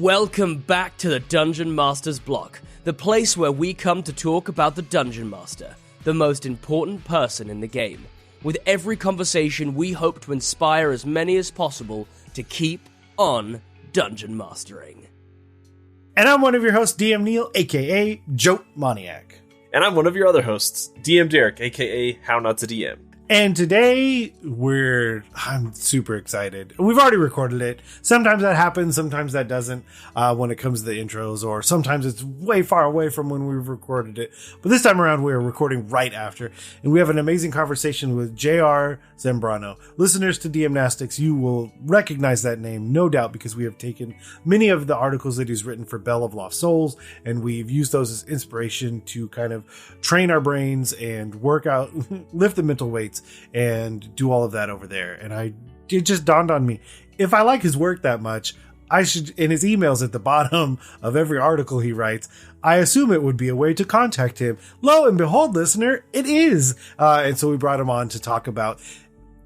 Welcome back to the Dungeon Master's Block, the place where we come to talk about the Dungeon Master, the most important person in the game. With every conversation, we hope to inspire as many as possible to keep on Dungeon Mastering. And I'm one of your hosts, DM Neal, aka Joe Moniac. And I'm one of your other hosts, DM Derrick, aka How Not to DM. And today, I'm super excited. We've already recorded it. Sometimes that happens, sometimes that doesn't when it comes to the intros, or sometimes it's way far away from when we've recorded it. But this time around, we're recording right after. And we have an amazing conversation with J.R. Zambrano. Listeners to DMnastics, you will recognize that name, no doubt, because we have taken many of the articles that he's written for Bell of Lost Souls, and we've used those as inspiration to kind of train our brains and work out, lift the mental weights, and do all of that over there. And it just dawned on me, if I like his work that much, I should, in his emails at the bottom of every article he writes, I assume it would be a way to contact him. Lo and behold, listener, it is. And so we brought him on to talk about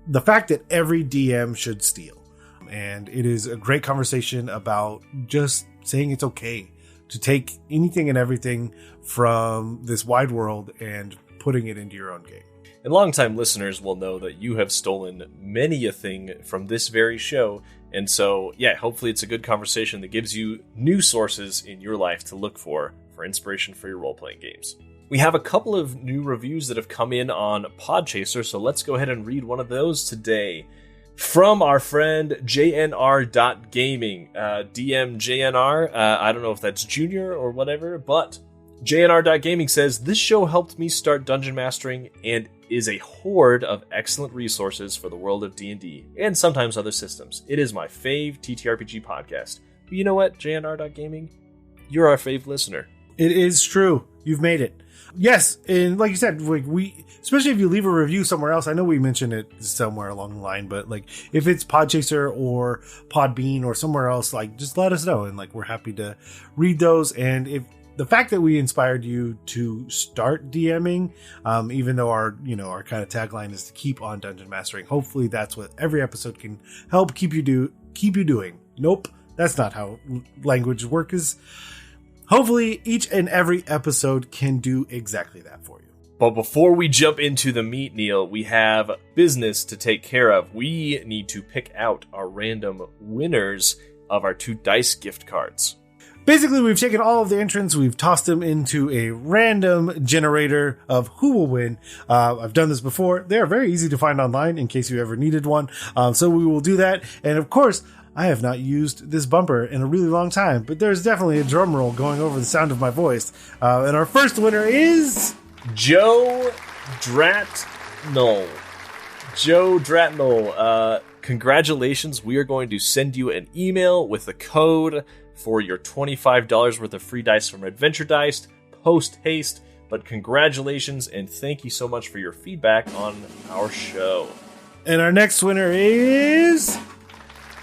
the fact that every DM should steal. And it is a great conversation about just saying it's okay to take anything and everything from this wide world and putting it into your own game. And longtime listeners will know that you have stolen many a thing from this very show. And so, yeah, hopefully it's a good conversation that gives you new sources in your life to look for inspiration for your role-playing games. We have a couple of new reviews that have come in on Podchaser, so let's go ahead and read one of those today. From our friend JNR.gaming. DM JNR, I don't know if that's junior or whatever, but JNR.gaming says, this show helped me start dungeon mastering and is a hoard of excellent resources for the world of D&D and sometimes other systems. It is my fave TTRPG podcast. But you know what, JNR.gaming? You're our fave listener. It is true. You've made it. Yes, and like you said, we especially if you leave a review somewhere else. I know we mentioned it somewhere along the line, but like if it's Podchaser or Podbean or somewhere else, like just let us know, and like we're happy to read those. And if the fact that we inspired you to start DMing, even though our kind of tagline is to keep on dungeon mastering, hopefully that's what every episode can help keep you doing. Nope, that's not how language works. Hopefully each and every episode can do exactly that for you. But before we jump into the meat, Neal, we have business to take care of. We need to pick out our random winners of our 2 dice gift cards. Basically, we've taken all of the entrants, we've tossed them into a random generator of who will win. I've done this before. They are very easy to find online in case you ever needed one. So we will do that. And of course, I have not used this bumper in a really long time, but there's definitely a drum roll going over the sound of my voice. And our first winner is Joe Dratnall. Joe Dratnall, congratulations. We are going to send you an email with a code for your $25 worth of free dice from Adventure Dice, post haste. But congratulations, and thank you so much for your feedback on our show. And our next winner is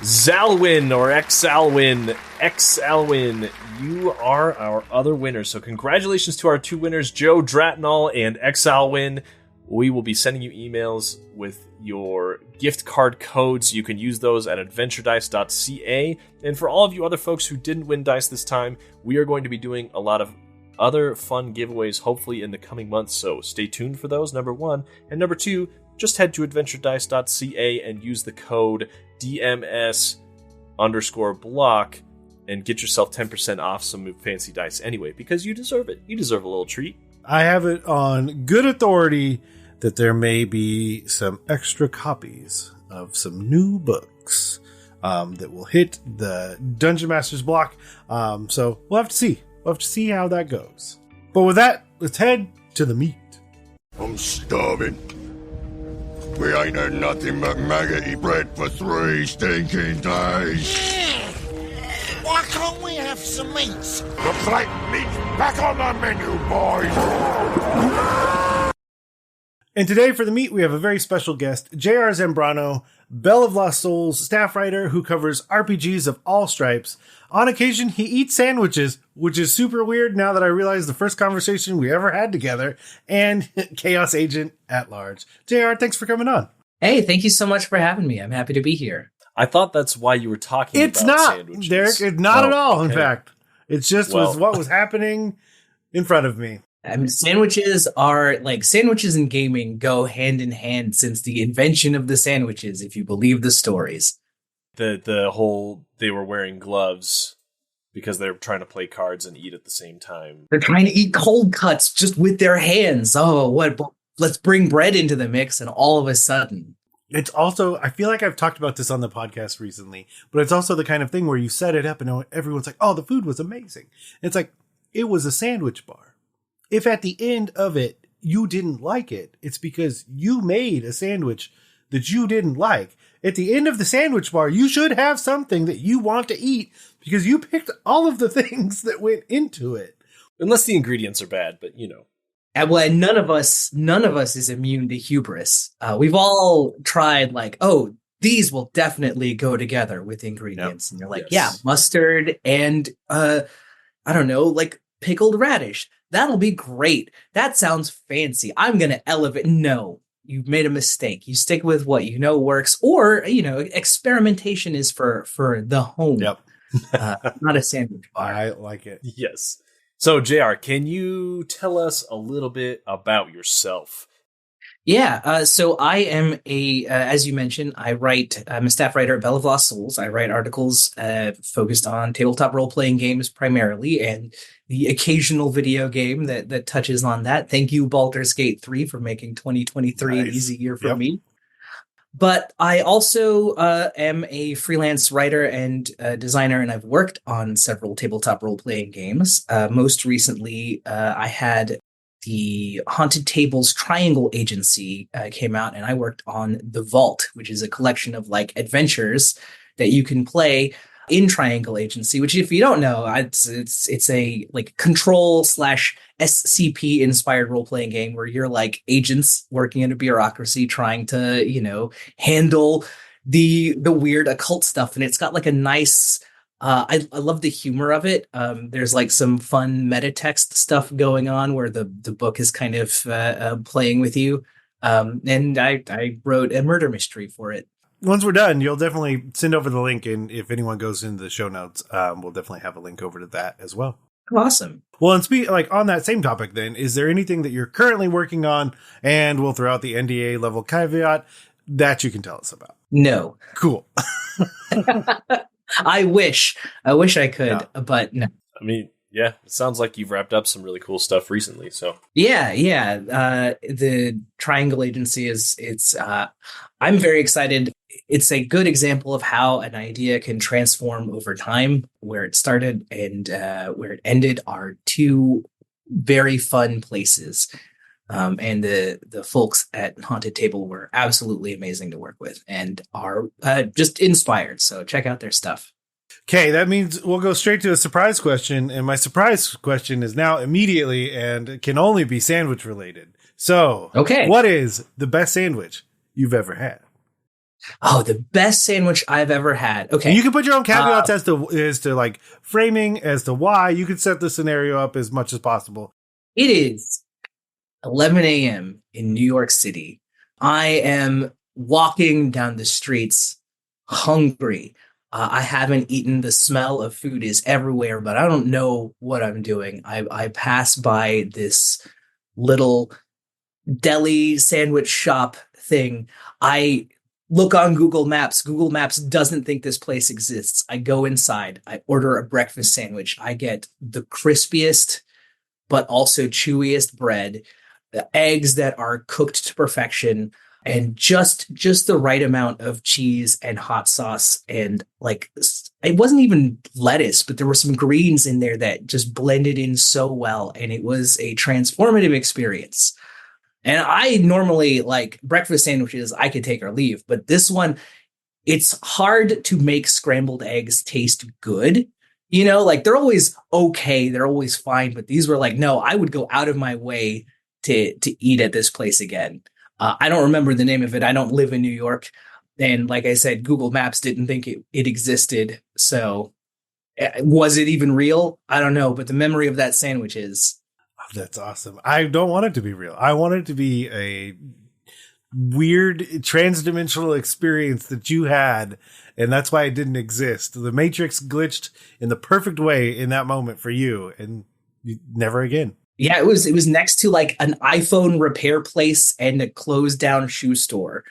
Zalwyn, or Xalwyn. Xalwyn, you are our other winner. So congratulations to our 2 winners, Joe Dratnall and Xalwyn. We will be sending you emails with your gift card codes. You can use those at adventuredice.ca. And for all of you other folks who didn't win dice this time, we are going to be doing a lot of other fun giveaways, hopefully in the coming months. So stay tuned for those, number 1. And number 2, just head to adventuredice.ca and use the code DMS_block and get yourself 10% off some fancy dice anyway, because you deserve it. You deserve a little treat. I have it on good authority that there may be some extra copies of some new books that will hit the Dungeon Master's Block. So we'll have to see. We'll have to see how that goes. But with that, let's head to the meat. I'm starving. We ain't had nothing but maggoty bread for 3 stinking days. Why can't we have some meat? The plate meat's back on the menu, boys. And today for the meat, we have a very special guest, J.R. Zambrano, Bell of Lost Souls staff writer who covers RPGs of all stripes. On occasion, he eats sandwiches, which is super weird now that I realize the first conversation we ever had together, and Chaos Agent at large. JR, thanks for coming on. Hey, thank you so much for having me. I'm happy to be here. I thought that's why you were talking It's about not, sandwiches. Derek. It's not at all, in okay. fact. It's just was what was happening in front of me. I mean, sandwiches in gaming go hand in hand since the invention of the sandwiches, if you believe the stories. The whole they were wearing gloves because they were trying to play cards and eat at the same time. They're trying to eat cold cuts just with their hands. Oh, what? Let's bring bread into the mix, and all of a sudden. It's also, I feel like I've talked about this on the podcast recently, but it's also the kind of thing where you set it up and everyone's like, oh, the food was amazing. It's like, it was a sandwich bar. If at the end of it, you didn't like it, it's because you made a sandwich that you didn't like. At the end of the sandwich bar, you should have something that you want to eat because you picked all of the things that went into it. Unless the ingredients are bad, but you know. And well, none of us is immune to hubris. We've all tried these will definitely go together with ingredients. Yep. And you're like, yes. Yeah, mustard and, I don't know, like pickled radish. That'll be great. That sounds fancy. I'm going to elevate. No, you've made a mistake. You stick with what you know works, or, experimentation is for the home. Yep. Not a sandwich bar. I like it. Yes. So, JR, can you tell us a little bit about yourself? Yeah, so I am as you mentioned, I'm a staff writer at Bell of Lost Souls. I write articles focused on tabletop role-playing games primarily, and the occasional video game that touches on that. Thank you, Baldur's Gate 3, for making 2023 an easy year for me. But I also am a freelance writer and designer, and I've worked on several tabletop role-playing games. Most recently, I had the Haunted Tables Triangle Agency came out, and I worked on The Vault, which is a collection of adventures that you can play in Triangle Agency, which, if you don't know, it's a control/SCP inspired role-playing game where you're agents working in a bureaucracy trying to, handle the weird occult stuff. And it's got a nice, I love the humor of it. There's some fun meta text stuff going on where the book is kind of playing with you. And I wrote a murder mystery for it. Once we're done, you'll definitely send over the link. And if anyone goes into the show notes, we'll definitely have a link over to that as well. Awesome. Well, and on that same topic, then, is there anything that you're currently working on, and we'll throw out the NDA level caveat, that you can tell us about? No. Cool. I wish I could, but no. I mean, yeah, it sounds like you've wrapped up some really cool stuff recently. So yeah. The Triangle Agency I'm very excited. It's a good example of how an idea can transform over time. Where it started and where it ended are two very fun places. And the folks at Haunted Table were absolutely amazing to work with and are just inspired. So check out their stuff. Okay, that means we'll go straight to a surprise question. And my surprise question is now immediately and can only be sandwich related. So, okay, what is the best sandwich you've ever had? Oh, the best sandwich I've ever had. Okay. And you can put your own caveats as to framing as to why. You can set the scenario up as much as possible. It is 11 a.m. in New York City. I am walking down the streets hungry. I haven't eaten. The smell of food is everywhere, but I don't know what I'm doing. I pass by this little deli sandwich shop thing. I look on Google Maps. Google Maps doesn't think this place exists. I go inside. I order a breakfast sandwich. I get the crispiest, but also chewiest bread, the eggs that are cooked to perfection, and just the right amount of cheese and hot sauce. And it wasn't even lettuce, but there were some greens in there that just blended in so well. And it was a transformative experience. And I normally breakfast sandwiches, I could take or leave. But this one, it's hard to make scrambled eggs taste good. They're always okay. They're always fine. But these were no, I would go out of my way to eat at this place again. I don't remember the name of it. I don't live in New York. And like I said, Google Maps didn't think it existed. So was it even real? I don't know. But the memory of that sandwich is... That's awesome. I don't want it to be real. I want it to be weird transdimensional experience that you had, and that's why it didn't exist. The Matrix glitched in the perfect way in that moment for you, and never again. Yeah, it was next to like an iPhone repair place and a closed down shoe store.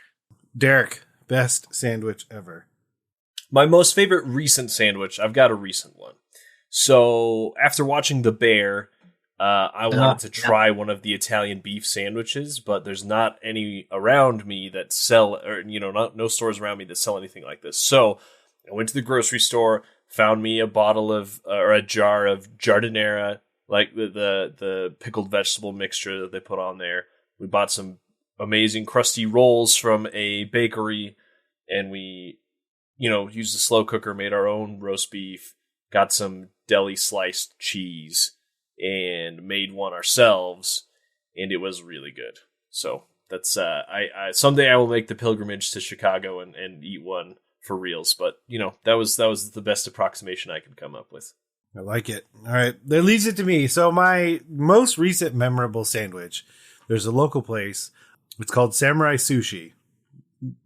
Derek, best sandwich ever. My most favorite recent sandwich, I've got a recent one. So after watching The Bear, I wanted to try one of the Italian beef sandwiches, but there's not any around me that sell, or no stores around me that sell anything like this. So I went to the grocery store, found me a bottle of or a jar of giardiniera, like the pickled vegetable mixture that they put on there. We bought some amazing crusty rolls from a bakery, and we used a slow cooker, made our own roast beef, got some deli sliced cheese, and made one ourselves, and it was really good. So that's I someday I will make the pilgrimage to Chicago and eat one for reals. But that was the best approximation I could come up with. I like it. All right, that leads it to me. So my most recent memorable sandwich, there's a local place. It's called Samurai Sushi.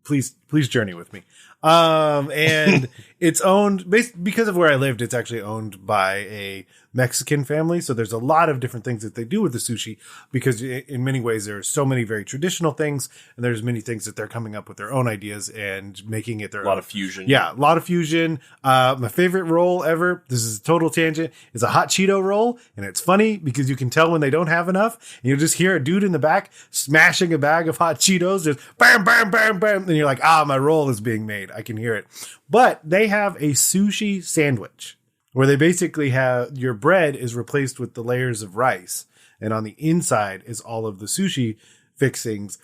Please journey with me. And it's owned because of where I lived. It's actually owned by a Mexican family. So there's a lot of different things that they do with the sushi, because in many ways there are so many very traditional things, and there's many things that they're coming up with their own ideas and making it their own. A lot of fusion. Yeah, a lot of fusion. My favorite roll ever, this is a total tangent, is a hot Cheeto roll. And it's funny because you can tell when they don't have enough, and you'll just hear a dude in the back smashing a bag of hot Cheetos, just bam, bam, bam, bam. And you're like, my roll is being made. I can hear it. But they have a sushi sandwich where they basically have your bread is replaced with the layers of rice, and on the inside is all of the sushi fixings.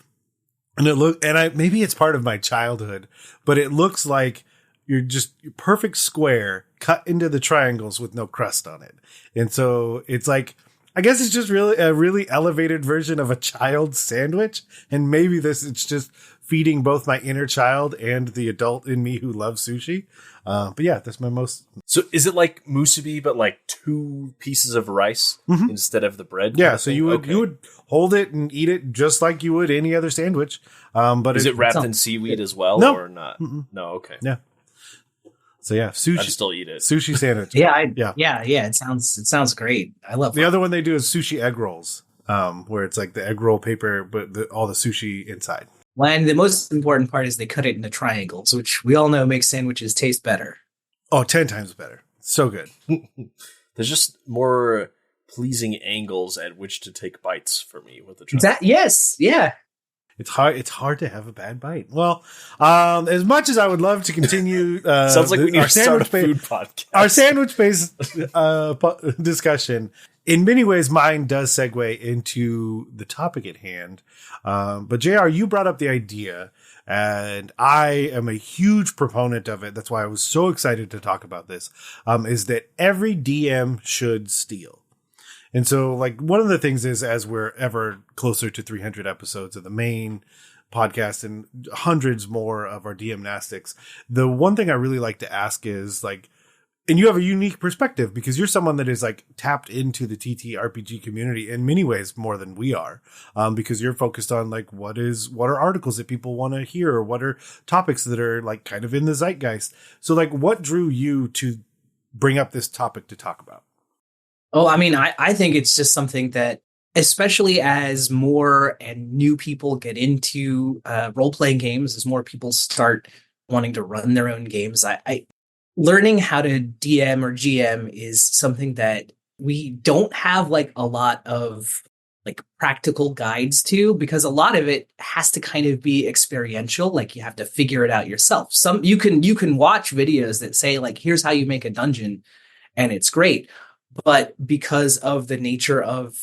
And maybe it's part of my childhood, but it looks like your perfect square cut into the triangles with no crust on it. And so it's like, I guess it's just really a really elevated version of a child's sandwich. And maybe it's just feeding both my inner child and the adult in me who loves sushi. But yeah, that's my most. So is it like musubi, but like 2 pieces of rice instead of the bread? Yeah. So you would hold it and eat it just like you would any other sandwich. But is it wrapped in seaweed as well, or not? Mm-mm. No. Okay. Yeah. So yeah, sushi. I'd still eat it. Sushi sandwich. Yeah. It sounds great. I love the other one they do is sushi egg rolls, where it's like the egg roll paper, but all the sushi inside. And the most important part is they cut it into triangles, which we all know makes sandwiches taste better. Oh, 10 times better. So good. There's just more pleasing angles at which to take bites for me with the triangles. Yes. Yeah. It's hard to have a bad bite. Well, as much as I would love to continue, sounds like we need to start a food podcast. Our sandwich-based discussion. In many ways, mine does segue into the topic at hand. But JR, you brought up the idea, and I am a huge proponent of it. That's why I was so excited to talk about this, is that every DM should steal. And so, like, one of the things is, as we're ever closer to 300 episodes of the main podcast and hundreds more of our DM Nastics, the one thing I really like to ask is, like, and you have a unique perspective because you're someone that is like tapped into the TTRPG community in many ways more than we are, because you're focused on like what are articles that people want to hear, or what are topics that are like kind of in the zeitgeist. So like, what drew you to bring up this topic to talk about? Oh, I mean, I think it's just something that, especially as more and new people get into role-playing games, as more people start wanting to run their own games, I learning how to DM or GM is something that we don't have like a lot of like practical guides to, because a lot of it has to kind of be experiential. Like you have to figure it out yourself. You can watch videos that say like, here's how you make a dungeon, and it's great. But because of the nature of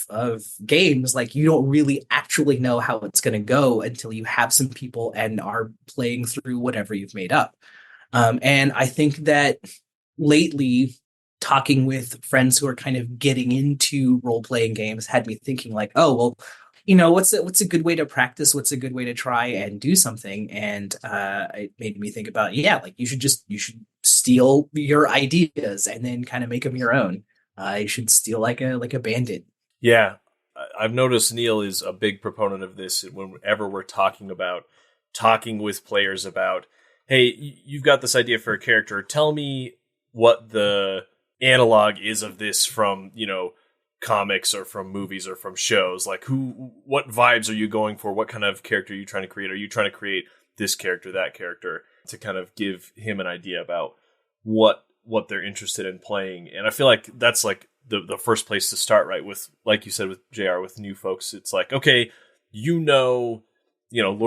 games, like you don't really actually know how it's going to go until you have some people and are playing through whatever you've made up. And I think that lately, talking with friends who are kind of getting into role-playing games had me thinking like, oh, well, you know, what's a good way to practice? What's a good way to try and do something? And it made me think about, like you should steal your ideas and then kind of make them your own. You should steal like a bandit. Yeah. I've noticed Neal is a big proponent of this whenever we're talking with players about, hey, you've got this idea for a character. Tell me what the analog is of this from, comics or from movies or from shows. Like, what vibes are you going for? What kind of character are you trying to create? Are you trying to create this character, that character, to kind of give him an idea about what they're interested in playing? And I feel like that's like the first place to start, right? With, like you said, with JR, with new folks, it's like, okay, Lord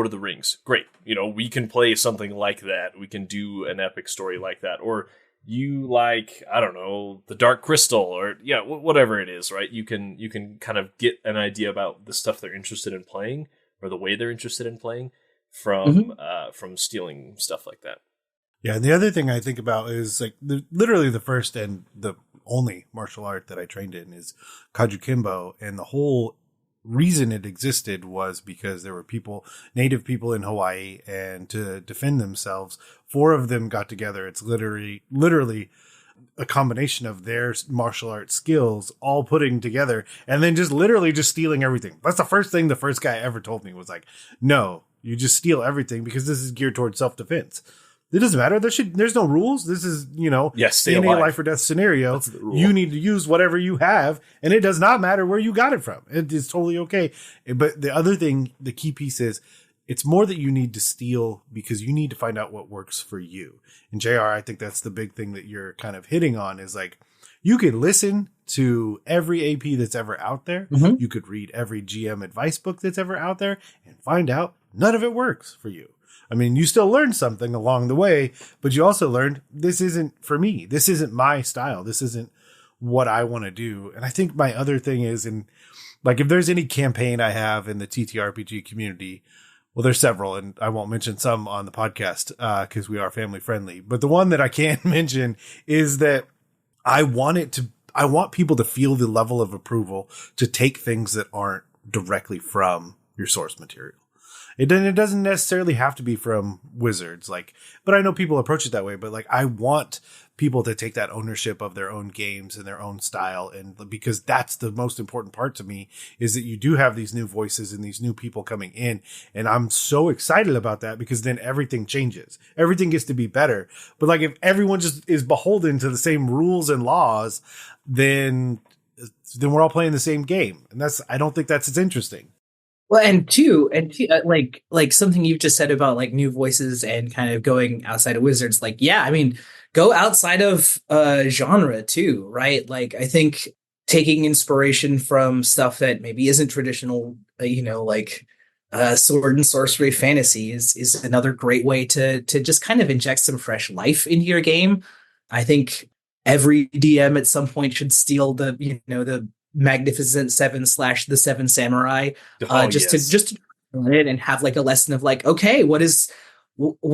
of the Rings. Great. We can play something like that. We can do an epic story like that. Or you like, I don't know, the Dark Crystal, or whatever it is, right? You can kind of get an idea about the stuff they're interested in playing, or the way they're interested in playing from stealing stuff like that. Yeah, and the other thing I think about is like literally the first and the only martial art that I trained in is Kajukimbo, and the whole reason it existed was because there were native people in Hawaii, and to defend themselves, 4 of them got together. It's literally a combination of their martial arts skills all putting together, and then just literally just stealing everything. That's the first thing the first guy ever told me was like, no, you just steal everything because this is geared towards self-defense. It doesn't matter. There's no rules. This is, stay in a alive. life or death scenario. You need to use whatever you have, and it does not matter where you got it from. It is totally okay. But the other thing, the key piece is, it's more that you need to steal because you need to find out what works for you. And JR, I think that's the big thing that you're kind of hitting on, is like, you can listen to every AP that's ever out there. Mm-hmm. You could read every GM advice book that's ever out there and find out none of it works for you. I mean, you still learned something along the way, but you also learned this isn't for me. This isn't my style. This isn't what I want to do. And I think my other thing is, if there's any campaign I have in the TTRPG community, well, there's several, and I won't mention some on the podcast because we are family friendly. But the one that I can mention is that I want people to feel the level of approval to take things that aren't directly from your source material. It doesn't necessarily have to be from Wizards, but I know people approach it that way. But I want people to take that ownership of their own games and their own style, and because that's the most important part to me, is that you do have these new voices and these new people coming in, and I'm so excited about that because then everything changes, everything gets to be better. But if everyone just is beholden to the same rules and laws, then we're all playing the same game, and I don't think that's as interesting. Well, and two, like something you've just said about new voices and kind of going outside of Wizards, go outside of genre too, right? I think taking inspiration from stuff that maybe isn't traditional, sword and sorcery fantasy is another great way to just kind of inject some fresh life into your game. I think every DM at some point should steal the Magnificent Seven / the Seven Samurai, just to it and have a lesson of okay, what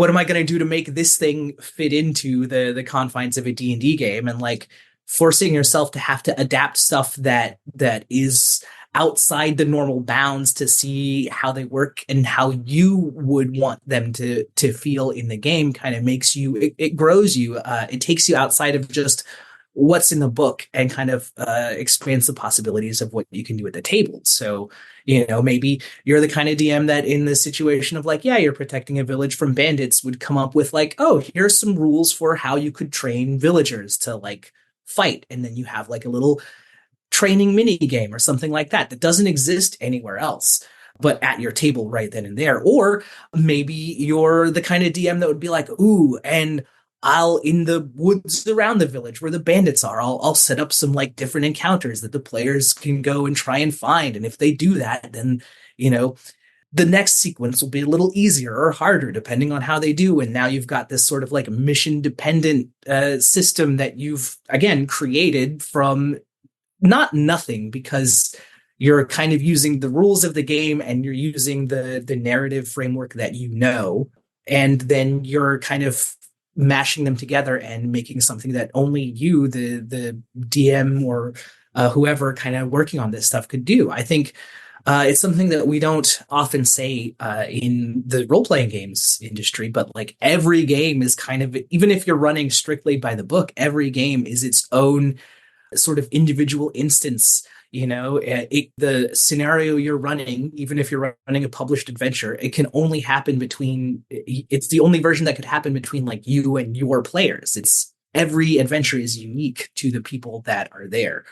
am I going to do to make this thing fit into the confines of a D&D game, and forcing yourself to have to adapt stuff that is outside the normal bounds to see how they work and how you would want them to feel in the game kind of makes you, it grows you, it takes you outside of just what's in the book and kind of expands the possibilities of what you can do at the table. So, maybe you're the kind of DM that in the situation of you're protecting a village from bandits would come up with oh, here's some rules for how you could train villagers to fight. And then you have a little training mini game or something like that doesn't exist anywhere else, but at your table right then and there. Or maybe you're the kind of DM that would be ooh, and I'll, in the woods around the village where the bandits are, I'll set up some different encounters that the players can go and try and find. And if they do that, then, the next sequence will be a little easier or harder depending on how they do. And now you've got this sort of mission dependent system that you've, again, created from not nothing, because you're kind of using the rules of the game and you're using the narrative framework that and then you're kind of mashing them together and making something that only you, the DM or whoever kind of working on this stuff could do. I think it's something that we don't often say in the role-playing games industry, but every game is kind of, even if you're running strictly by the book, every game is its own sort of individual instance The scenario you're running, even if you're running a published adventure, it can only happen it's the only version that could happen between like you and your players. Every adventure is unique to the people that are there.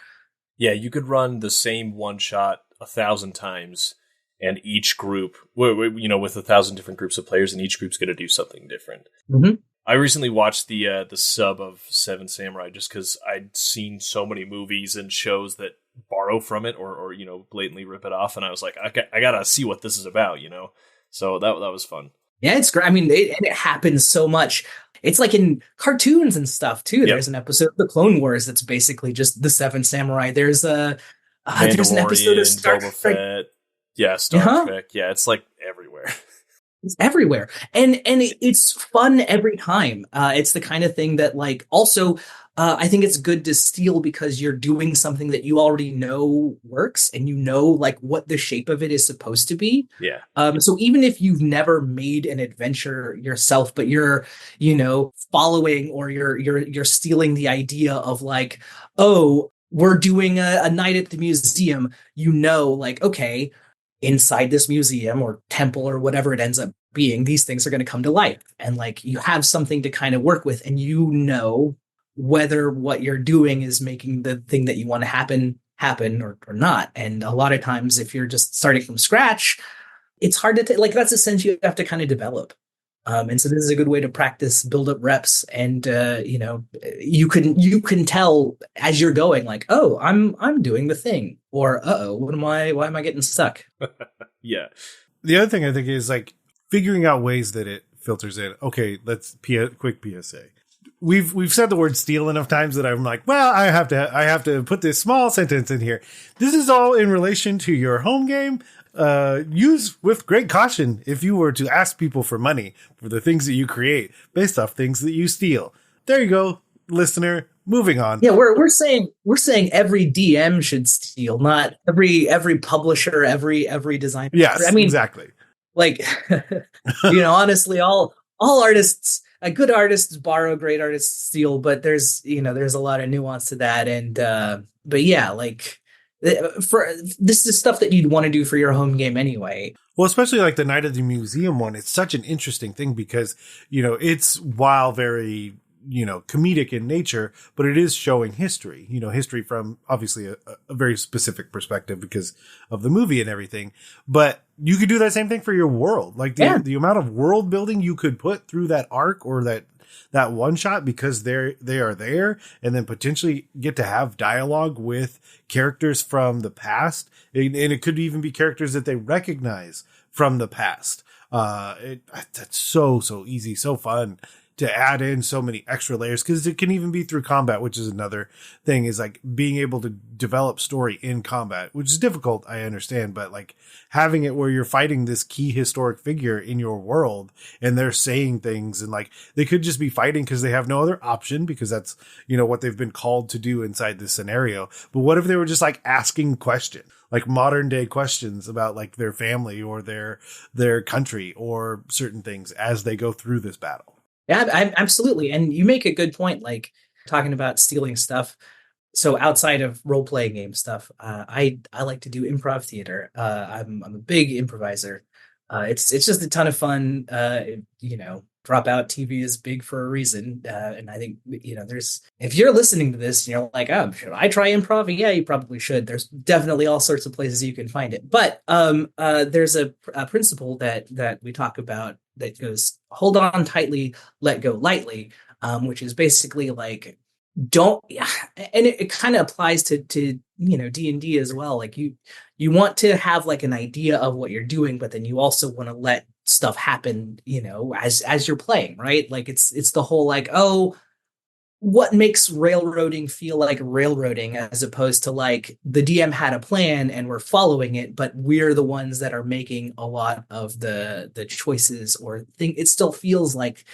Yeah, you could run the same one shot 1,000 times, and each group, with 1,000 different groups of players, and each group's going to do something different. Mm-hmm. I recently watched the sub of Seven Samurai just because I'd seen so many movies and shows that borrow from it or blatantly rip it off, and I was like, I gotta see what this is about, So that was fun. Yeah, it's great. I mean, it happens so much. It's like in cartoons and stuff too. Yep. There's an episode of the Clone Wars that's basically just the Seven Samurai. There's an episode of Star Trek. Yeah, Star Trek. Yeah, it's like everywhere. It's everywhere. And it's fun every time. It's the kind of thing that like also I think it's good to steal because you're doing something that you already know works and like what the shape of it is supposed to be. Yeah. So even if you've never made an adventure yourself, but you're, following or you're stealing the idea of like, oh, we're doing a night at the museum, like, okay, inside this museum or temple or whatever it ends up being, these things are going to come to life. And like you have something to kind of work with and whether what you're doing is making the thing that you want to happen or not. And a lot of times if you're just starting from scratch, it's hard to like that's a sense you have to kind of develop. And so this is a good way to practice, build up reps. And, you can tell as you're going like, oh, I'm doing the thing or, why am I getting stuck? Yeah. The other thing I think is like figuring out ways that it filters in. Okay. Let's quick PSA. We've said the word steal enough times that I'm like, well, I have to put this small sentence in here. This is all in relation to your home game. Use with great caution if you were to ask people for money for the things that you create based off things that you steal. There you go, listener. Moving on. Yeah, we're saying every DM should steal, not every publisher, every designer. Yes, I mean, exactly. Like, honestly, all artists, good artists borrow, great artists steal, but there's a lot of nuance to that. And but yeah, like. This is stuff that you'd want to do for your home game anyway. Well, especially like the Night of the Museum one, it's such an interesting thing because, it's while very, comedic in nature, but it is showing history, history from obviously a very specific perspective because of the movie and everything. But you could do that same thing for your world. Like the amount of world building you could put through that arc or that one shot because they are there and then potentially get to have dialogue with characters from the past. And it could even be characters that they recognize from the past. That's so easy, so fun to add in so many extra layers because it can even be through combat, which is another thing is like being able to develop story in combat, which is difficult. I understand, but like having it where you're fighting this key historic figure in your world and they're saying things and like they could just be fighting because they have no other option because that's, what they've been called to do inside this scenario. But what if they were just like asking questions? Like modern day questions about like their family or their country or certain things as they go through this battle. Yeah, absolutely. And you make a good point, like talking about stealing stuff. So outside of role-playing game stuff, I like to do improv theater. I'm a big improviser. It's just a ton of fun. Dropout TV is big for a reason. And I think, if you're listening to this, like, oh, should I try improv? Yeah, you probably should. There's definitely all sorts of places you can find it. But there's a principle that we talk about that goes, hold on tightly, let go lightly, which is basically like, don't, and it kind of applies to D&D as well. Like you want to have like an idea of what you're doing, but then you also want to let stuff happen, as you're playing, right? Like it's the whole like, oh, what makes railroading feel like railroading as opposed to like the DM had a plan and we're following it, but we're the ones that are making a lot of the choices or it still feels like,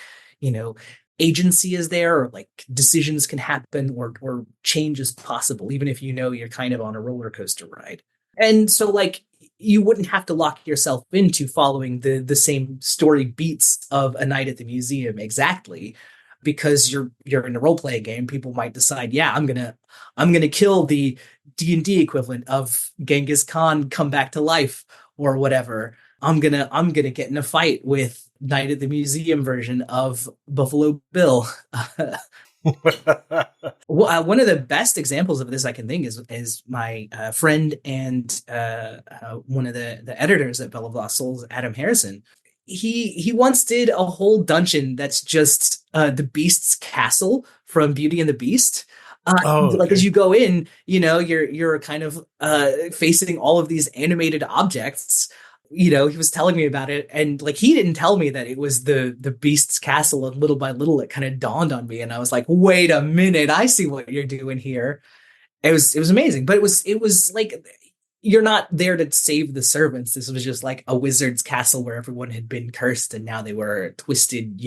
agency is there or like decisions can happen or change is possible, even if you're kind of on a roller coaster ride. And so like you wouldn't have to lock yourself into following the same story beats of A Night at the Museum exactly. because you're in a role playing game, people might decide, yeah, I'm gonna kill the D&D equivalent of Genghis Khan come back to life or whatever. I'm gonna get in a fight with Night at the Museum version of Buffalo Bill. Well, one of the best examples of this I can think is my friend and one of the editors at Bell of Lost Souls, Adam Harrison. He once did a whole dungeon that's just the Beast's castle from Beauty and the Beast. Like as you go in, you're kind of facing all of these animated objects. He was telling me about it, and like he didn't tell me that it was the Beast's castle, and little by little it kind of dawned on me, and I was like, wait a minute, I see what you're doing here. It was amazing, but it was like you're not there to save the servants. This was just like a wizard's castle where everyone had been cursed, and now they were twisted,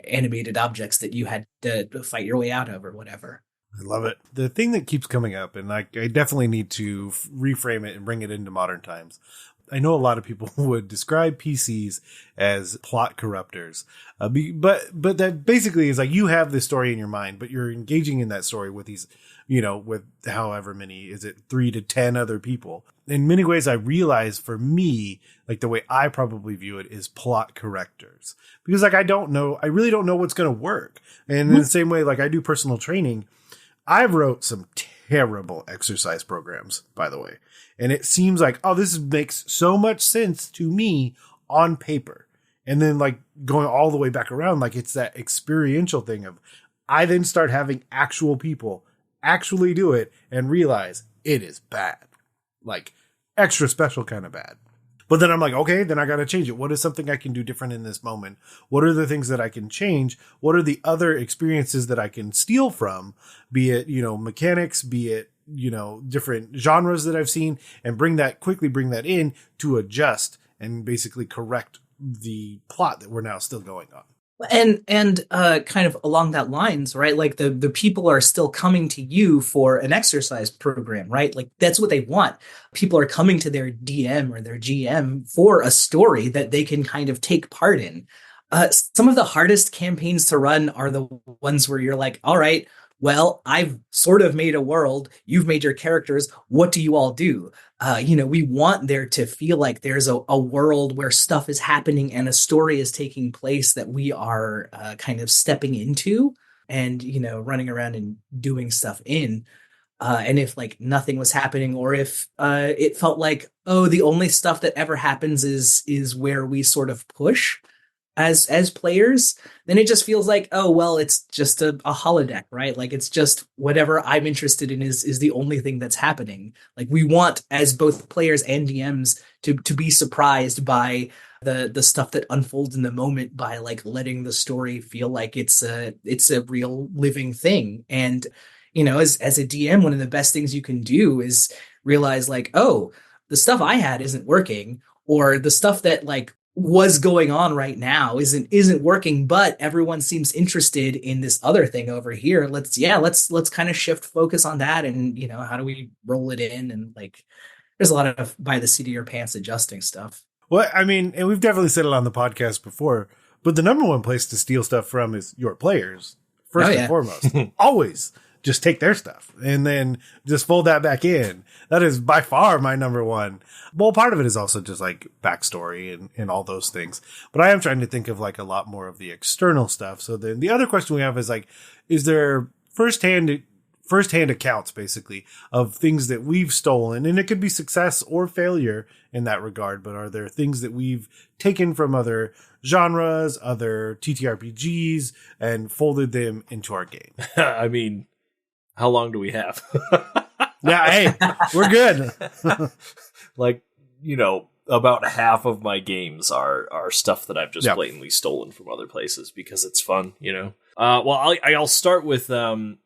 animated objects that you had to fight your way out of or whatever. I love it. The thing that keeps coming up, and I definitely need to reframe it and bring it into modern times. I know a lot of people would describe PCs as plot corruptors, but that basically is like you have this story in your mind, but you're engaging in that story with these, with however many, is it 3 to 10 other people? In many ways, I realize for me, like the way I probably view it is plot correctors, because like I really don't know what's going to work. And in the same way, like I do personal training, I wrote some terrible exercise programs, by the way. And it seems like, this makes so much sense to me on paper. And then like going all the way back around, like it's that experiential thing of I then start having actual people actually do it and realize it is bad, like extra special kind of bad. But then I'm like, okay, then I got to change it. What is something I can do different in this moment? What are the things that I can change? What are the other experiences that I can steal from? Be it, mechanics, be it, different genres that I've seen, and bring that in to adjust and basically correct the plot that we're now still going on. And kind of along that lines, right? Like the people are still coming to you for an exercise program, right? Like that's what they want. People are coming to their DM or their GM for a story that they can kind of take part in. Some of the hardest campaigns to run are the ones where you're like, all right, well, I've sort of made a world. You've made your characters. What do you all do? We want there to feel like there's a world where stuff is happening and a story is taking place that we are kind of stepping into and, running around and doing stuff in. And if like nothing was happening, or if it felt like, the only stuff that ever happens is where we sort of push as players, then it just feels like, it's just a holodeck, right? Like it's just whatever I'm interested in is the only thing that's happening. Like we want, as both players and DMs, to be surprised by the stuff that unfolds in the moment, by like letting the story feel like it's a real living thing. And as a DM, one of the best things you can do is realize like, the stuff I had isn't working, or the stuff that like was going on right now isn't working, but everyone seems interested in this other thing over here. Let's kind of shift focus on that, and how do we roll it in? And like there's a lot of by the seat of your pants adjusting stuff. Well, I mean, and we've definitely said it on the podcast before, but the number one place to steal stuff from is your players, first and foremost. Always just take their stuff and then just fold that back in. That is by far my number one. Well, part of it is also just like backstory and all those things. But I am trying to think of like a lot more of the external stuff. So then the other question we have is like, is there firsthand accounts basically of things that we've stolen? And it could be success or failure in that regard. But are there things that we've taken from other genres, other TTRPGs, and folded them into our game? I mean, how long do we have? Yeah, hey, we're good. Like, about half of my games are stuff that I've just blatantly stolen from other places because it's fun, Well, I'll start with the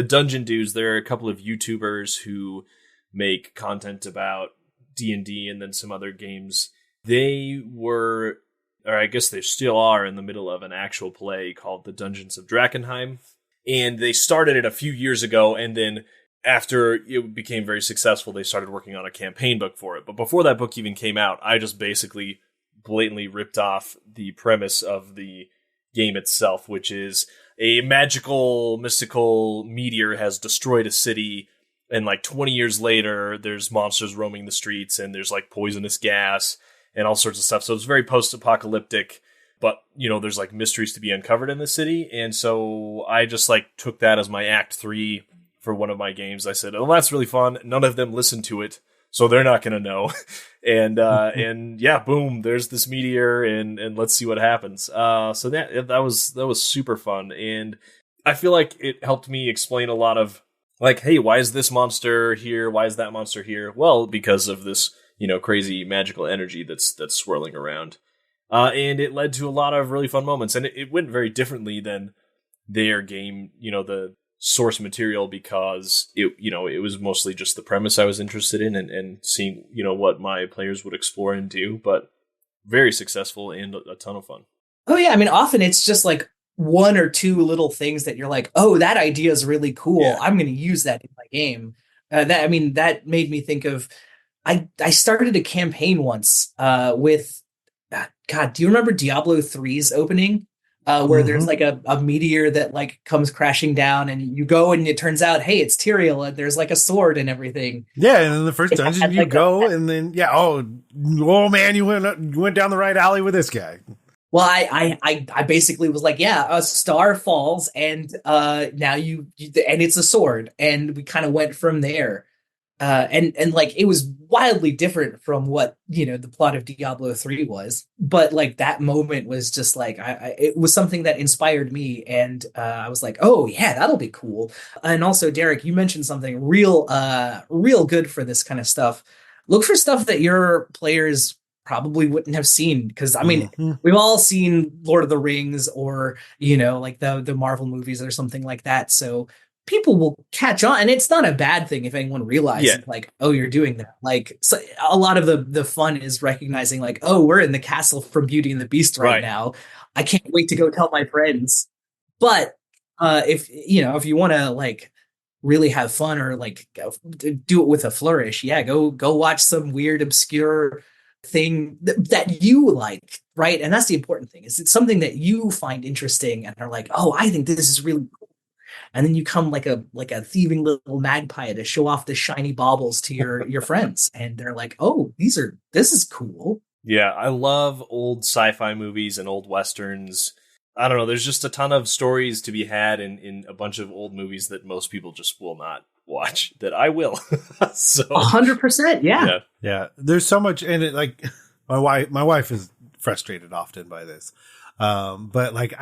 Dungeon Dudes. There are a couple of YouTubers who make content about D&D and then some other games. They were, or I guess they still are, in the middle of an actual play called The Dungeons of Drakkenheim. And they started it a few years ago, and then after it became very successful, they started working on a campaign book for it. But before that book even came out, I just basically blatantly ripped off the premise of the game itself, which is a magical, mystical meteor has destroyed a city, and like 20 years later, there's monsters roaming the streets, and there's like poisonous gas and all sorts of stuff. So it's very post-apocalyptic, but there's like mysteries to be uncovered in the city. And so I just like took that as my Act 3 for one of my games. I said, oh, that's really fun. None of them listened to it, so they're not going to know. And yeah, boom, there's this meteor, and let's see what happens. So that was super fun. And I feel like it helped me explain a lot of like, hey, why is this monster here? Why is that monster here? Well, because of this, crazy magical energy that's swirling around. And it led to a lot of really fun moments. And it went very differently than their game, the source material, because it was mostly just the premise I was interested in, and seeing, what my players would explore and do, but very successful and a ton of fun. Oh yeah. I mean, often it's just like one or two little things that you're like, oh, that idea is really cool. Yeah. I'm going to use that in my game. That made me think of, I started a campaign once with, God, do you remember Diablo 3's opening? Where there's like a meteor that like comes crashing down, and you go and it turns out, hey, it's Tyrael, and there's like a sword and everything. Yeah, and in the first dungeon you go, and then oh man, you went down the right alley with this guy. Well, I basically was like, yeah, a star falls, and now you and it's a sword, and we kind of went from there. And like it was wildly different from what the plot of Diablo 3 was, but like that moment was just like it was something that inspired me, and I was like, oh yeah, that'll be cool. And also, Derek, you mentioned something real good for this kind of stuff. Look for stuff that your players probably wouldn't have seen, because I mean we've all seen Lord of the Rings or like the Marvel movies or something like that, so people will catch on, and it's not a bad thing if anyone realizes like, oh, you're doing that. Like, so a lot of the fun is recognizing like, oh, we're in the castle from Beauty and the Beast right now. I can't wait to go tell my friends. But if you want to like really have fun, or like do it with a flourish, go watch some weird obscure thing that you like, right? And that's the important thing, is it's something that you find interesting and are like, oh, I think this is really cool. And then you come like a thieving little magpie to show off the shiny baubles to your friends, and they're like, oh, this is cool. Yeah, I love old sci-fi movies and old westerns. I don't know, there's just a ton of stories to be had in a bunch of old movies that most people just will not watch, that I will. So 100%, yeah. There's so much in it. Like my wife is frustrated often by this, but like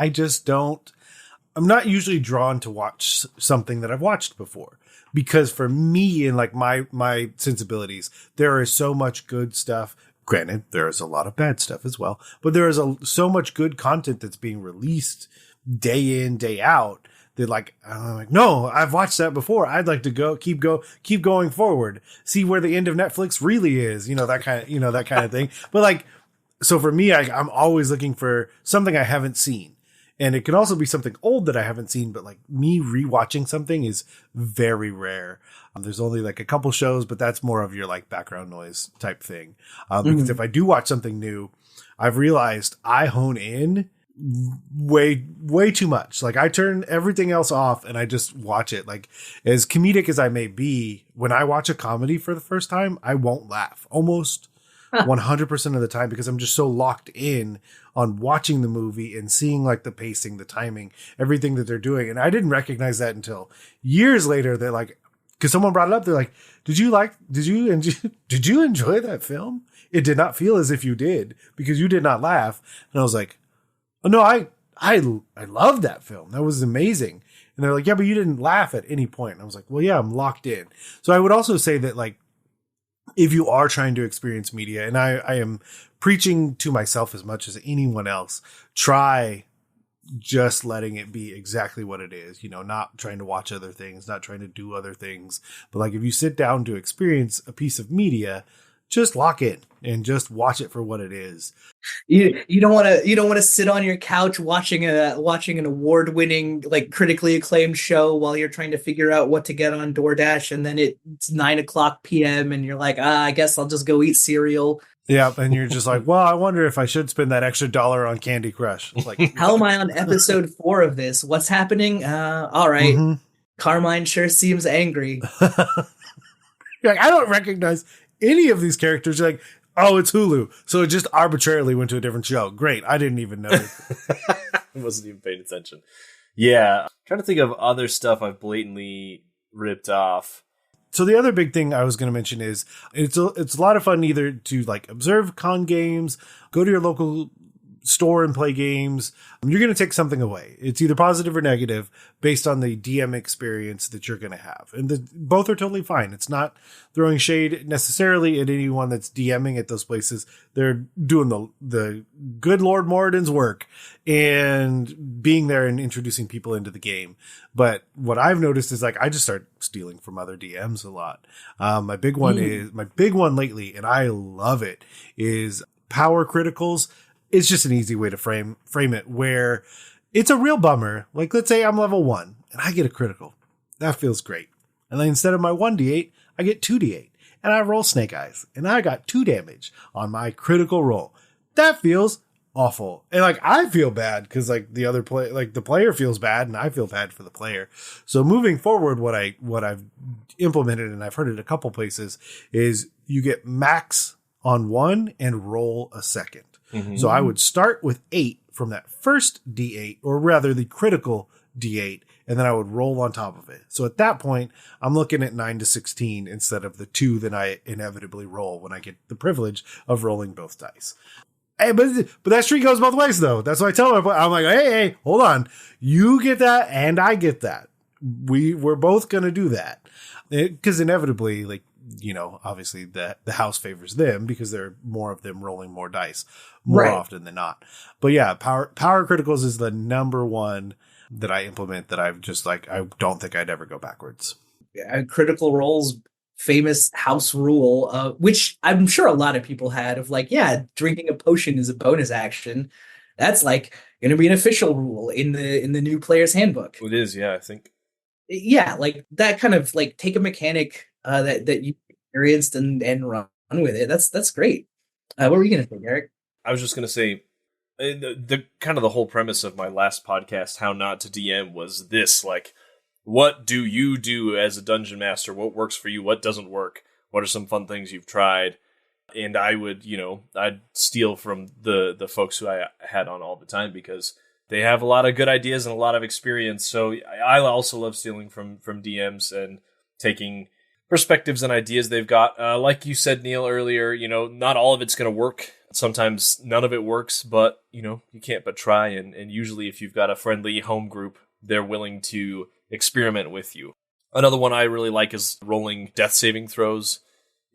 I'm not usually drawn to watch something that I've watched before, because for me and like my sensibilities, there is so much good stuff. Granted, there is a lot of bad stuff as well, but there is so much good content that's being released day in, day out, that like, I'm like, no, I've watched that before. I'd like to keep going forward, see where the end of Netflix really is, that kind of thing. But like, so for me, I'm always looking for something I haven't seen. And it can also be something old that I haven't seen, but like me rewatching something is very rare. There's only like a couple shows, but that's more of your like background noise type thing. Because if I do watch something new, I've realized I hone in way too much. Like I turn everything else off and I just watch it. Like as comedic as I may be, when I watch a comedy for the first time, I won't laugh almost 100% of the time, because I'm just so locked in on watching the movie and seeing like the pacing, the timing, everything that they're doing. And I didn't recognize that until years later. They're like, because someone brought it up, they're like, did you enjoy that film? It did not feel as if you did, because you did not laugh. And I was like, oh no, I loved that film. That was amazing. And they're like, yeah, but you didn't laugh at any point. And I was like, well, yeah, I'm locked in. So I would also say that like, if you are trying to experience media, and I am preaching to myself as much as anyone else, try just letting it be exactly what it is, not trying to watch other things, not trying to do other things. But like, if you sit down to experience a piece of media, just lock in and just watch it for what it is. You don't want to sit on your couch watching an award-winning, like critically acclaimed show while you're trying to figure out what to get on DoorDash, and then it's 9:00 p.m. and you're like, I guess I'll just go eat cereal. Yeah, and you're just like, well, I wonder if I should spend that extra $1 on Candy Crush. It's like, How am I on episode 4 of this? What's happening? All right. mm-hmm. Carmine sure seems angry. You're like, I don't recognize any of these characters. You're like, oh, it's Hulu. So it just arbitrarily went to a different show. Great. I didn't even know. I wasn't even paying attention. Yeah. I'm trying to think of other stuff I've blatantly ripped off. So the other big thing I was going to mention is it's a lot of fun either to like observe con games, go to your local store and play games. You're going to take something away. It's either positive or negative based on the DM experience that you're going to have. And both are totally fine. It's not throwing shade necessarily at anyone that's DMing at those places. They're doing the good Lord Moradin's work and being there and introducing people into the game. But what I've noticed is like, I just start stealing from other DMs a lot. My big one lately, and I love it, is power criticals. It's just an easy way to frame it where it's a real bummer. Like, let's say I'm level 1 and I get a critical. That feels great. And then instead of my 1d8, I get 2d8 and I roll snake eyes and I got 2 damage on my critical roll. That feels awful. And like, I feel bad because like the player feels bad and I feel bad for the player. So moving forward, what I've implemented, and I've heard it a couple places, is you get max on 1 and roll a second. Mm-hmm. So I would start with 8 from that first D8, or rather the critical D8, and then I would roll on top of it. So at that point, I'm looking at 9 to 16 instead of the 2 that I inevitably roll when I get the privilege of rolling both dice. Hey, but that streak goes both ways, though. That's what I tell them. I'm like, hey, hold on. You get that, and I get that. We're both going to do that. Because inevitably, like, you know, obviously the house favors them because there are more of them rolling more dice more often than not. But yeah, power criticals is the number one that I implement that I've just like, I don't think I'd ever go backwards. Yeah, critical roles, famous house rule, which I'm sure a lot of people had of like, yeah, drinking a potion is a bonus action. That's like going to be an official rule in the new player's handbook. It is, yeah, I think. Yeah, like that kind of like take a mechanic that you experienced and run with it. That's great. What were you going to say, Derek? I was just going to say the kind of the whole premise of my last podcast, How Not to DM, was this, like, what do you do as a dungeon master? What works for you? What doesn't work? What are some fun things you've tried? And I would, I'd steal from the folks who I had on all the time because they have a lot of good ideas and a lot of experience. So I also love stealing from DMs and taking perspectives and ideas they've got. Like you said, Neal, earlier, not all of it's going to work. Sometimes none of it works, but, you can't but try. And usually if you've got a friendly home group, they're willing to experiment with you. Another one I really like is rolling death saving throws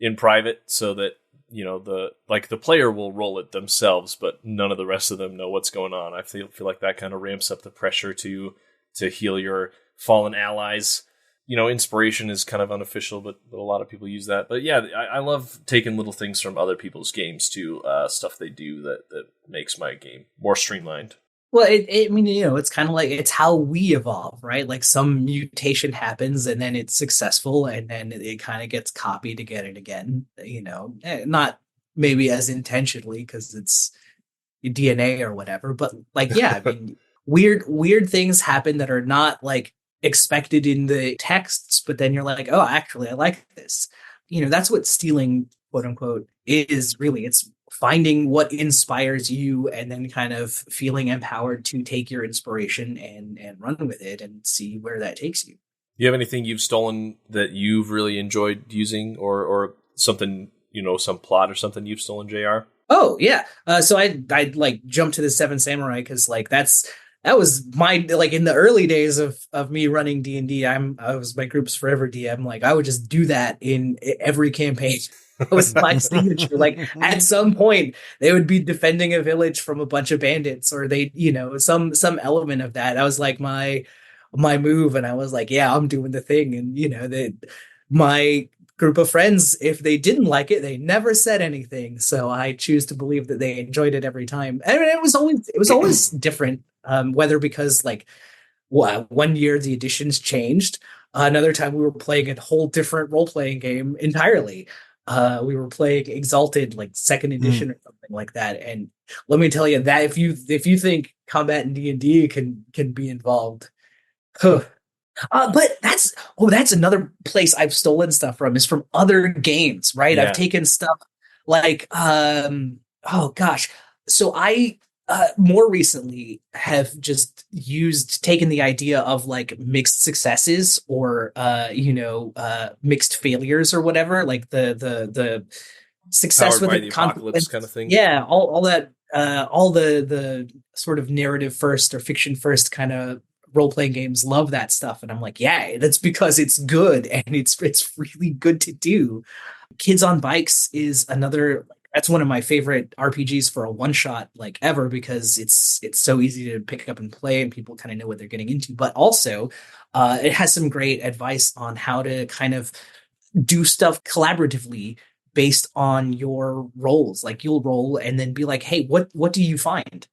in private so that, the player will roll it themselves, but none of the rest of them know what's going on. I feel like that kind of ramps up the pressure to heal your fallen allies. Inspiration is kind of unofficial, but a lot of people use that. But yeah, I love taking little things from other people's games too, stuff they do that makes my game more streamlined. Well, it's kind of like, it's how we evolve, right? Like some mutation happens and then it's successful and then it kind of gets copied again, not maybe as intentionally because it's DNA or whatever, but like, yeah, I mean, weird things happen that are not like expected in the texts, but then you're like, oh, actually, I like this. That's what stealing, quote unquote, is really. It's finding what inspires you and then kind of feeling empowered to take your inspiration and run with it and see where that takes you. Do you have anything you've stolen that you've really enjoyed using or something, some plot or something you've stolen, JR? Oh, yeah. So I'd like jump to the Seven Samurai because like that was my, like in the early days of me running D&D, I was my group's forever DM. Like I would just do that in every campaign. That was my signature. Like at some point they would be defending a village from a bunch of bandits or they, some element of that. That was like my move. And I was like, yeah, I'm doing the thing. And, my group of friends, if they didn't like it, they never said anything. So I choose to believe that they enjoyed it every time. I mean, it was always different. Whether because like one year the editions changed, another time we were playing a whole different role-playing game entirely. We were playing Exalted, like second edition or something like that. And let me tell you that if you think combat in D&D can be involved, huh. But that's another place I've stolen stuff from, is from other games, right? Yeah. I've taken stuff like oh gosh. So I more recently have just taken the idea of like mixed successes or mixed failures or whatever, like the success Powered with by the the apocalypse kind of thing. Yeah, all that all the sort of narrative first or fiction first kind of role-playing games love that stuff, and I'm like, yeah, that's because it's good and it's really good to do. Kids on Bikes is another, that's one of my favorite RPGs for a one shot like ever, because it's so easy to pick up and play and people kind of know what they're getting into. But also it has some great advice on how to kind of do stuff collaboratively based on your roles. Like you'll roll and then be like, hey, what do you find?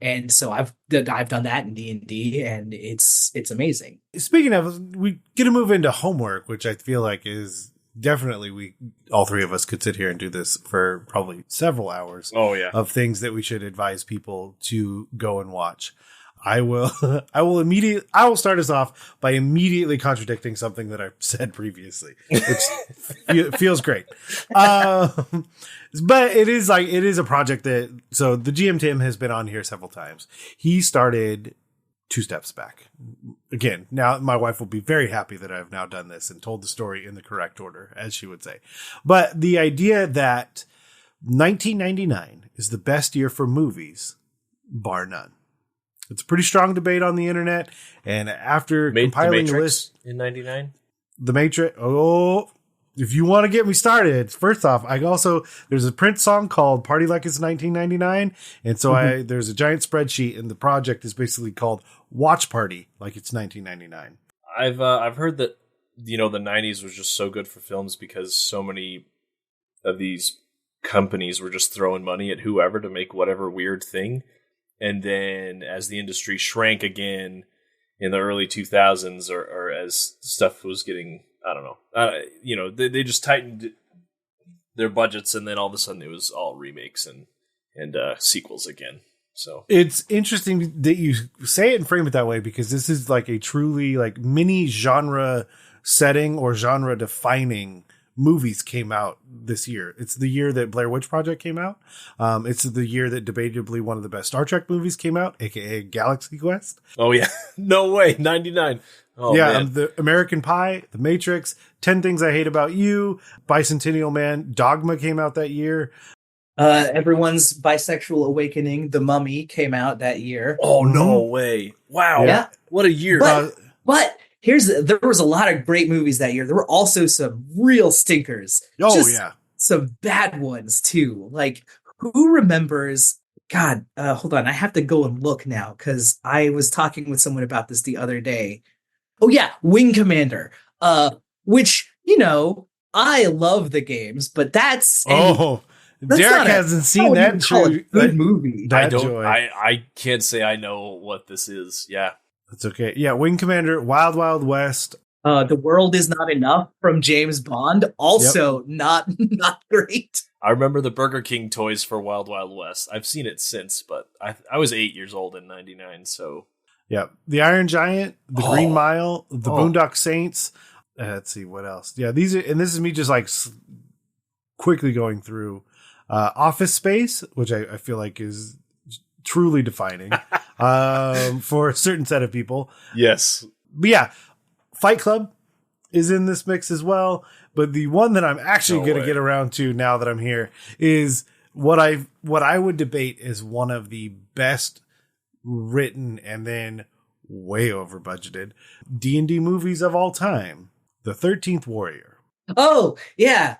And so I've done that in D&D, and it's amazing. Speaking of, we get to move into homework, which I feel like is definitely, all three of us could sit here and do this for probably several hours. Oh yeah, of things that we should advise people to go and watch. I will start us off by immediately contradicting something that I've said previously, which feels great. But it is a project so the GM Tim has been on here several times. He started 2 steps back. Again, now my wife will be very happy that I've now done this and told the story in the correct order, as she would say. But the idea that 1999 is the best year for movies, bar none. It's a pretty strong debate on the internet. And after compiling the list in 99, The Matrix. Oh, if you want to get me started, first off, there's a Prince song called Party Like It's 1999. And so there's a giant spreadsheet, and the project is basically called Watch Party Like It's 1999. I've heard that, the 90s was just so good for films because so many of these companies were just throwing money at whoever to make whatever weird thing. And then as the industry shrank again in the early 2000s, or as stuff was getting, I don't know, they just tightened their budgets, and then all of a sudden it was all remakes and sequels again. So it's interesting that you say it and frame it that way, because this is like a truly like mini genre setting or genre defining movies came out this year. It's the year that Blair Witch Project came out. It's the year that debatably one of the best Star Trek movies came out, aka Galaxy Quest. Oh yeah, no way, 99. Oh yeah, man. The American Pie, The Matrix, 10 Things I Hate About You, Bicentennial Man, Dogma came out that year. Everyone's bisexual awakening, The Mummy, came out that year. Oh no way! Wow, yeah, what a year! But there was a lot of great movies that year. There were also some real stinkers. Oh yeah, some bad ones too. Like, who remembers? God, hold on, I have to go and look now, because I was talking with someone about this the other day. Oh yeah, Wing Commander. Which I love the games, but that's Derek hasn't seen that good movie. I can't say I know what this is. Yeah. That's okay. Yeah, Wing Commander, Wild Wild West. The World Is Not Enough from James Bond. Also not great. I remember the Burger King toys for Wild Wild West. I've seen it since, but I was 8 years old in 99, so... Yeah, The Iron Giant, The Green Mile, The Boondock Saints. Let's see, what else? Yeah, this is me just like quickly going through Office Space, which I feel like is truly defining for a certain set of people. Yes. But yeah, Fight Club is in this mix as well. But the one that I'm actually going to get around to now that I'm here is what I would debate is one of the best written and then way over budgeted D&D movies of all time, The 13th Warrior. Oh, yeah.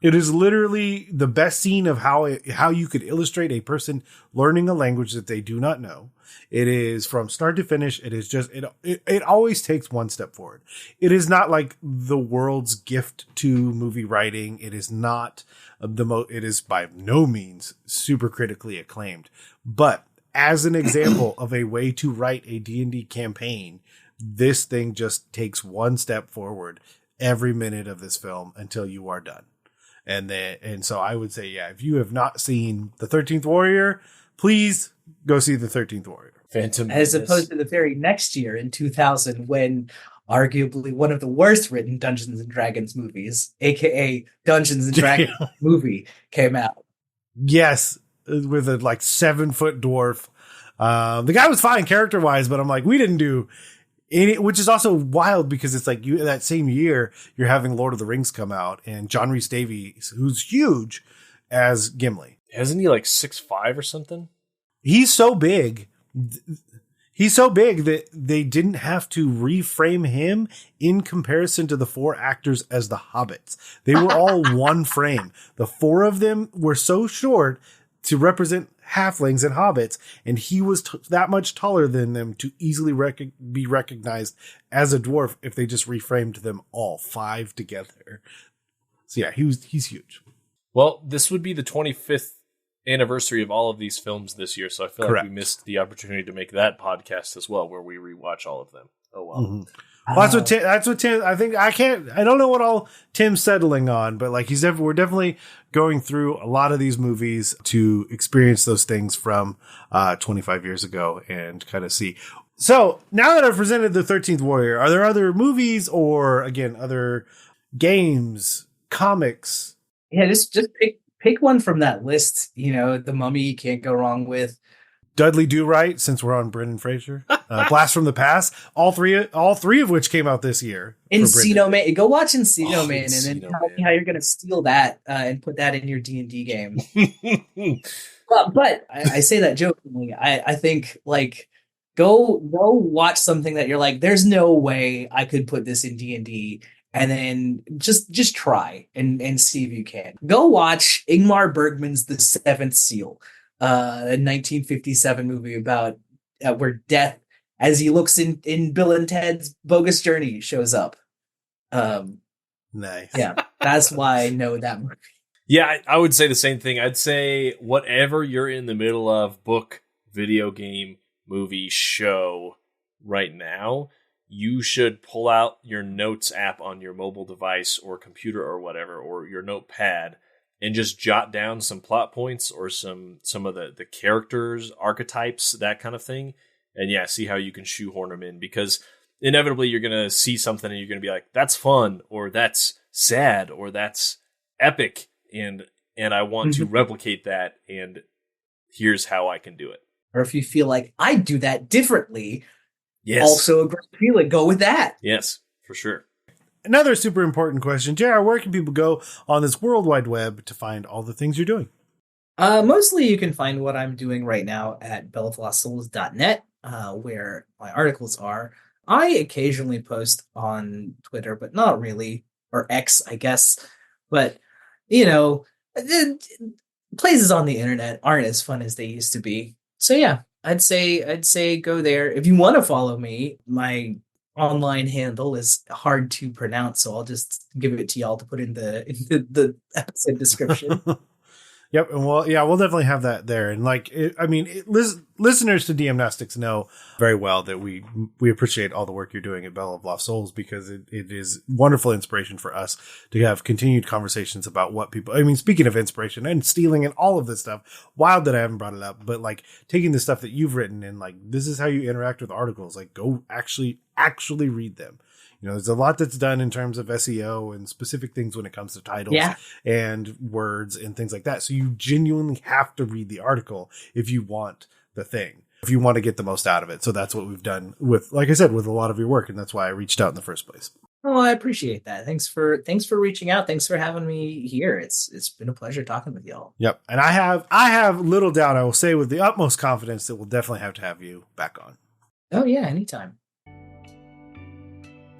It is literally the best scene of how you could illustrate a person learning a language that they do not know. It is from start to finish. It is just, it always takes one step forward. It is not like the world's gift to movie writing. It is not it is by no means super critically acclaimed, but as an example of a way to write a D&D campaign, this thing just takes one step forward every minute of this film until you are done. And so I would say, yeah, if you have not seen The 13th Warrior, please go see The 13th Warrior. Phantom As Menace. opposed to the very next year in 2000, when arguably one of the worst written Dungeons and Dragons movies, aka Dungeons and Dragons movie, came out. Yes, with a 7-foot dwarf. The guy was fine character wise, but I'm like, we didn't do any, which is also wild because it's like that same year you're having Lord of the Rings come out and John Rhys Davies, who's huge, as Gimli. Hasn't he 6'5" or something? He's so big. He's so big that they didn't have to reframe him in comparison to the 4 actors as the hobbits. They were all one frame. The 4 of them were so short to represent halflings and hobbits, and he was that much taller than them to easily be recognized as a dwarf if they just reframed them all 5 together. So yeah, he's huge. Well, this would be the 25th anniversary of all of these films this year, so I feel like we missed the opportunity to make that podcast as well, where we rewatch all of them. Oh well. Mm-hmm. Well, that's what Tim. I think I don't know what all Tim's settling on, but we're definitely going through a lot of these movies to experience those things from 25 years ago and kind of see. So now that I've presented the 13th Warrior, are there other movies or again other games, comics? Yeah, just pick one from that list. The Mummy you can't go wrong with. Dudley Do Right, since we're on Brendan Fraser. Blast from the Past, all three of which came out this year. Encino Man. Go watch Encino Man, and then tell me how you're going to steal that and put that in your D&D game. but I say that jokingly. I think go watch something that you're like, there's no way I could put this in D&D. And then just try and see if you can. Go watch Ingmar Bergman's The Seventh Seal, a 1957 movie about where death, as he looks in Bill and Ted's Bogus Journey, shows up. Nice. Yeah, that's why I know that movie. Yeah, I would say the same thing. I'd say whatever you're in the middle of, book, video game, movie, show right now, you should pull out your notes app on your mobile device or computer or whatever, or your notepad, and just jot down some plot points or some of the characters, archetypes, that kind of thing. And yeah, see how you can shoehorn them in, because inevitably you're going to see something and you're going to be like, that's fun, or that's sad, or that's epic. And I want to replicate that. And here's how I can do it. Or if you feel like I'd do that differently, yes, also a great feeling, go with that. Yes, for sure. Another super important question. JR, where can people go on this World Wide Web to find all the things you're doing? Mostly you can find what I'm doing right now at belloflostsouls.net, where my articles are. I occasionally post on Twitter, but not really, or X, I guess. But, places on the internet aren't as fun as they used to be. So yeah, I'd say go there. If you want to follow me, my online handle is hard to pronounce, so I'll just give it to y'all to put in the episode description. Yep, and we'll definitely have that there. And listeners to DMnastics know very well that we appreciate all the work you're doing at Bell of Lost Souls, because it is wonderful inspiration for us to have continued conversations about what people. I mean, speaking of inspiration and stealing and all of this stuff, wild that I haven't brought it up, but taking the stuff that you've written and this is how you interact with articles. Go actually read them. There's a lot that's done in terms of SEO and specific things when it comes to titles and words and things like that. So you genuinely have to read the article if you want the thing, if you want to get the most out of it. So that's what we've done with, like I said, with a lot of your work. And that's why I reached out in the first place. Oh, I appreciate that. Thanks for reaching out. Thanks for having me here. It's been a pleasure talking with y'all. Yep. And I have little doubt, I will say with the utmost confidence, that we'll definitely have to have you back on. Oh yeah, anytime.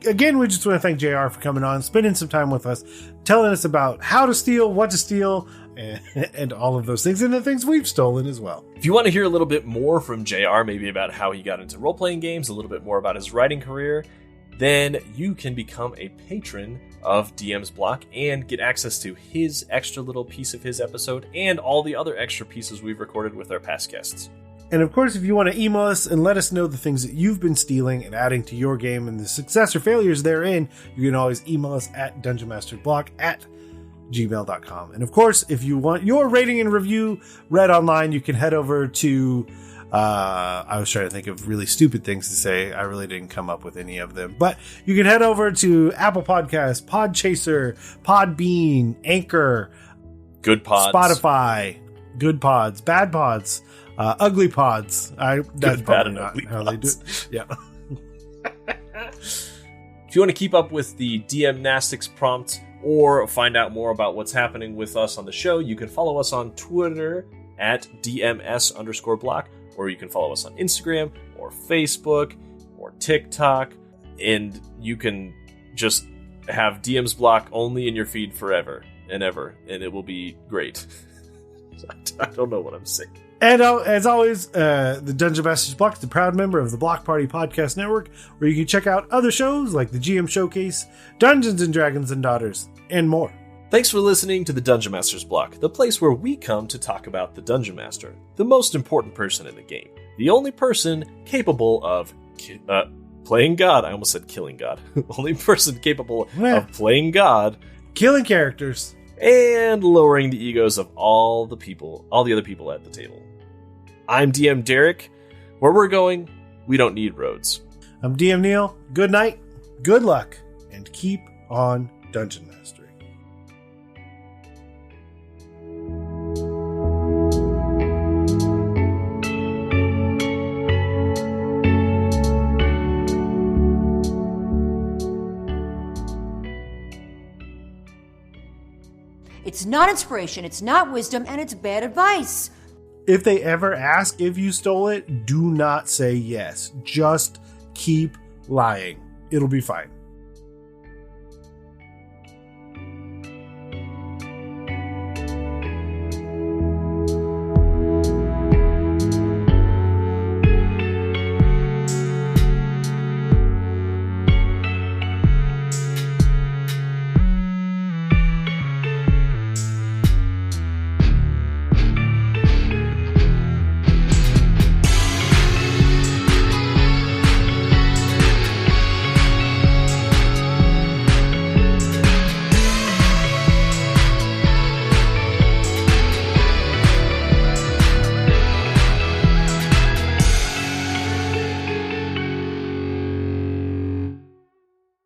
Again, we just want to thank JR for coming on, spending some time with us, telling us about how to steal, what to steal, and all of those things, and the things we've stolen as well. If you want to hear a little bit more from JR, maybe about how he got into role-playing games, a little bit more about his writing career, then you can become a patron of DM's Block and get access to his extra little piece of his episode and all the other extra pieces we've recorded with our past guests. And of course, if you want to email us and let us know the things that you've been stealing and adding to your game and the success or failures therein, you can always email us at dungeonmasterblock at gmail.com. And of course, if you want your rating and review read online, you can head over to, I was trying to think of really stupid things to say. I really didn't come up with any of them, but you can head over to Apple Podcasts, Podchaser, Podbean, Anchor, Good Pods, Spotify, Good Pods, Bad Pods, Ugly Pods. That's Good, probably bad, and not ugly how they do it. Yeah. If you want to keep up with the DMnastics prompt or find out more about what's happening with us on the show, you can follow us on Twitter at DMS_block, or you can follow us on Instagram or Facebook or TikTok, and you can just have DM's block only in your feed forever and ever, and it will be great. I don't know what I'm saying. And as always, the Dungeon Masters Block is the proud member of the Block Party Podcast Network, where you can check out other shows like the GM Showcase, Dungeons and Dragons and Daughters, and more. Thanks for listening to the Dungeon Master's Block, the place where we come to talk about the Dungeon Master, the most important person in the game, the only person capable of playing God. I almost said killing God. Only person capable of playing God, killing characters, and lowering the egos of all the other people at the table. I'm DM Derrick. Where we're going, we don't need roads. I'm DM Neal. Good night, good luck, and keep on dungeon mastering. It's not inspiration, it's not wisdom, and it's bad advice. If they ever ask if you stole it, do not say yes. Just keep lying. It'll be fine.